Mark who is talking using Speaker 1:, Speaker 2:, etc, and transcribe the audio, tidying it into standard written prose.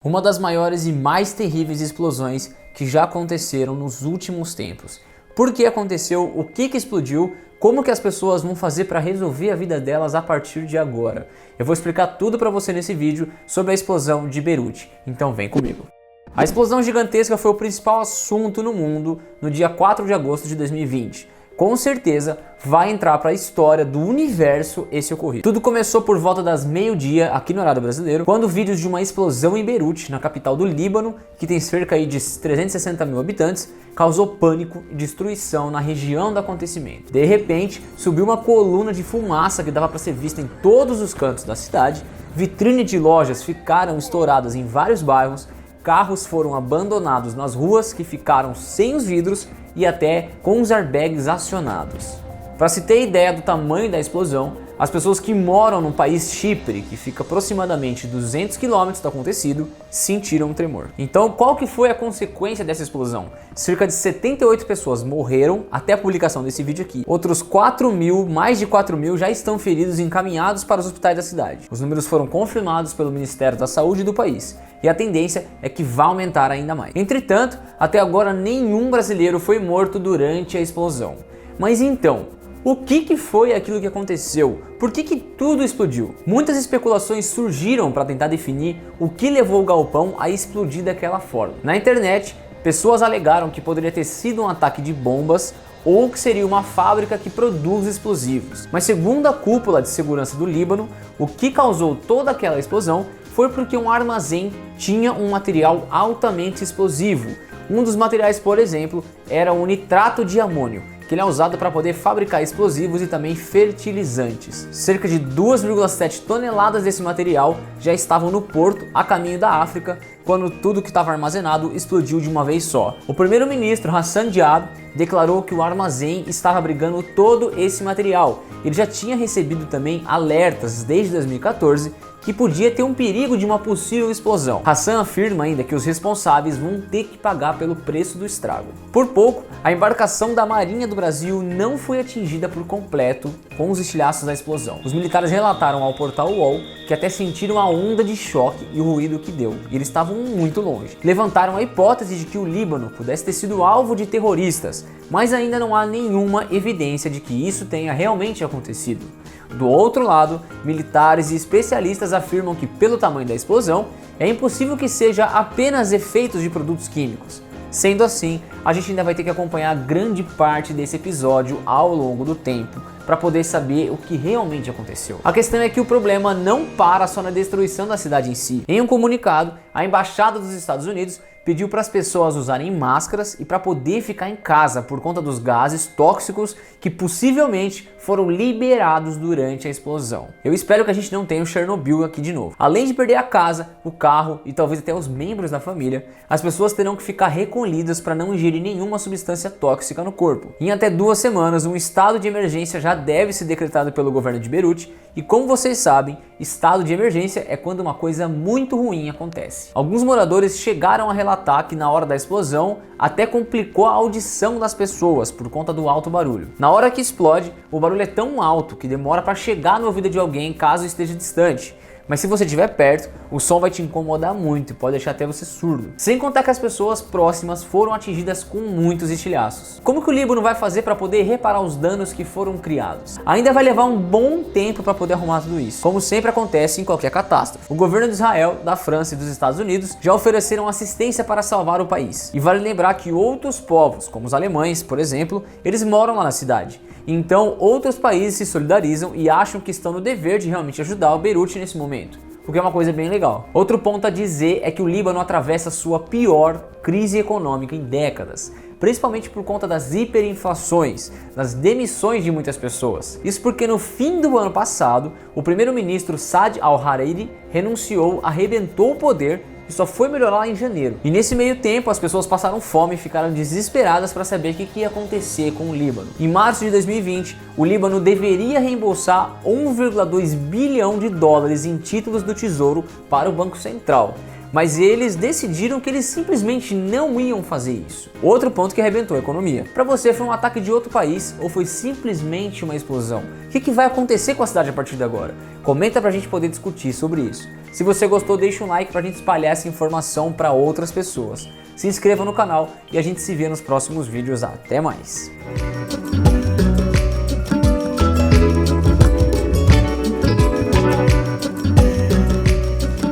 Speaker 1: Uma das maiores e mais terríveis explosões que já aconteceram nos últimos tempos. Por que aconteceu? O que explodiu? Como que as pessoas vão fazer para resolver a vida delas a partir de agora? Eu vou explicar tudo para você nesse vídeo sobre a explosão de Beirute. Então vem comigo. A explosão gigantesca foi o principal assunto no mundo no dia 4 de agosto de 2020. Com certeza vai entrar para a história do universo esse ocorrido. Tudo começou por volta das meio-dia aqui no horário brasileiro, quando vídeos de uma explosão em Beirute, na capital do Líbano, que tem cerca aí de 360 mil habitantes, causou pânico e destruição na região do acontecimento. De repente, subiu uma coluna de fumaça que dava para ser vista em todos os cantos da cidade, vitrines de lojas ficaram estouradas em vários bairros, carros foram abandonados nas ruas que ficaram sem os vidros e até com os airbags acionados. Para se ter ideia do tamanho da explosão, as pessoas que moram no país Chipre, que fica aproximadamente 200 km do acontecido, sentiram um tremor. Então, qual que foi a consequência dessa explosão? Cerca de 78 pessoas morreram até a publicação desse vídeo aqui. Outros 4 mil, mais de 4 mil, já estão feridos e encaminhados para os hospitais da cidade. Os números foram confirmados pelo Ministério da Saúde do país. E a tendência é que vai aumentar ainda mais. Entretanto, até agora nenhum brasileiro foi morto durante a explosão. Mas então, o que foi aquilo que aconteceu? Por que tudo explodiu? Muitas especulações surgiram para tentar definir o que levou o galpão a explodir daquela forma. Na internet, pessoas alegaram que poderia ter sido um ataque de bombas ou que seria uma fábrica que produz explosivos. Mas segundo a cúpula de segurança do Líbano, o que causou toda aquela explosão foi porque um armazém tinha um material altamente explosivo. Um dos materiais, por exemplo, era o nitrato de amônio, que ele é usado para poder fabricar explosivos e também fertilizantes. Cerca de 2,7 toneladas desse material já estavam no porto a caminho da África, quando tudo que estava armazenado explodiu de uma vez só. O primeiro-ministro Hassan Diab declarou que o armazém estava abrigando todo esse material. Ele já tinha recebido também alertas desde 2014 que podia ter um perigo de uma possível explosão. Hassan afirma ainda que os responsáveis vão ter que pagar pelo preço do estrago. Por pouco, a embarcação da Marinha do Brasil não foi atingida por completo com os estilhaços da explosão. Os militares relataram ao portal UOL que até sentiram a onda de choque e o ruído que deu, e eles estavam muito longe. Levantaram a hipótese de que o Líbano pudesse ter sido alvo de terroristas, mas ainda não há nenhuma evidência de que isso tenha realmente acontecido. Do outro lado, militares e especialistas afirmam que, pelo tamanho da explosão, é impossível que seja apenas efeitos de produtos químicos. Sendo assim, a gente ainda vai ter que acompanhar grande parte desse episódio ao longo do tempo, para poder saber o que realmente aconteceu. A questão é que o problema não para só na destruição da cidade em si. Em um comunicado, a Embaixada dos Estados Unidos pediu para as pessoas usarem máscaras e para poder ficar em casa por conta dos gases tóxicos que possivelmente foram liberados durante a explosão. Eu espero que a gente não tenha o Chernobyl aqui de novo. Além de perder a casa, o carro e talvez até os membros da família, as pessoas terão que ficar recolhidas para não ingerir nenhuma substância tóxica no corpo. Em até 2 semanas, um estado de emergência já deve ser decretado pelo governo de Beirute e, como vocês sabem, estado de emergência é quando uma coisa muito ruim acontece. Alguns moradores chegaram a relatar que na hora da explosão até complicou a audição das pessoas por conta do alto barulho. Na hora que explode, o barulho é tão alto que demora para chegar no ouvido de alguém caso esteja distante. Mas se você estiver perto, o som vai te incomodar muito e pode deixar até você surdo. Sem contar que as pessoas próximas foram atingidas com muitos estilhaços. Como que o Líbano vai fazer para poder reparar os danos que foram criados? Ainda vai levar um bom tempo para poder arrumar tudo isso, como sempre acontece em qualquer catástrofe. O governo de Israel, da França e dos Estados Unidos já ofereceram assistência para salvar o país. E vale lembrar que outros povos, como os alemães, por exemplo, eles moram lá na cidade. Então, outros países se solidarizam e acham que estão no dever de realmente ajudar o Beirute nesse momento, o que é uma coisa bem legal. Outro ponto a dizer é que o Líbano atravessa sua pior crise econômica em décadas, principalmente por conta das hiperinflações, das demissões de muitas pessoas. Isso porque no fim do ano passado, o primeiro-ministro Saad al-Hariri renunciou, arrebentou o poder e só foi melhorar lá em janeiro. E nesse meio tempo as pessoas passaram fome e ficaram desesperadas para saber o que ia acontecer com o Líbano. Em março de 2020, o Líbano deveria reembolsar 1,2 bilhão de dólares em títulos do Tesouro para o Banco Central. mas eles decidiram que eles simplesmente não iam fazer isso. Outro ponto que arrebentou a economia. Para você, foi um ataque de outro país ou foi simplesmente uma explosão? O que vai acontecer com a cidade a partir de agora? Comenta pra gente poder discutir sobre isso. Se você gostou, deixa um like pra gente espalhar essa informação para outras pessoas. Se inscreva no canal e a gente se vê nos próximos vídeos. Até mais!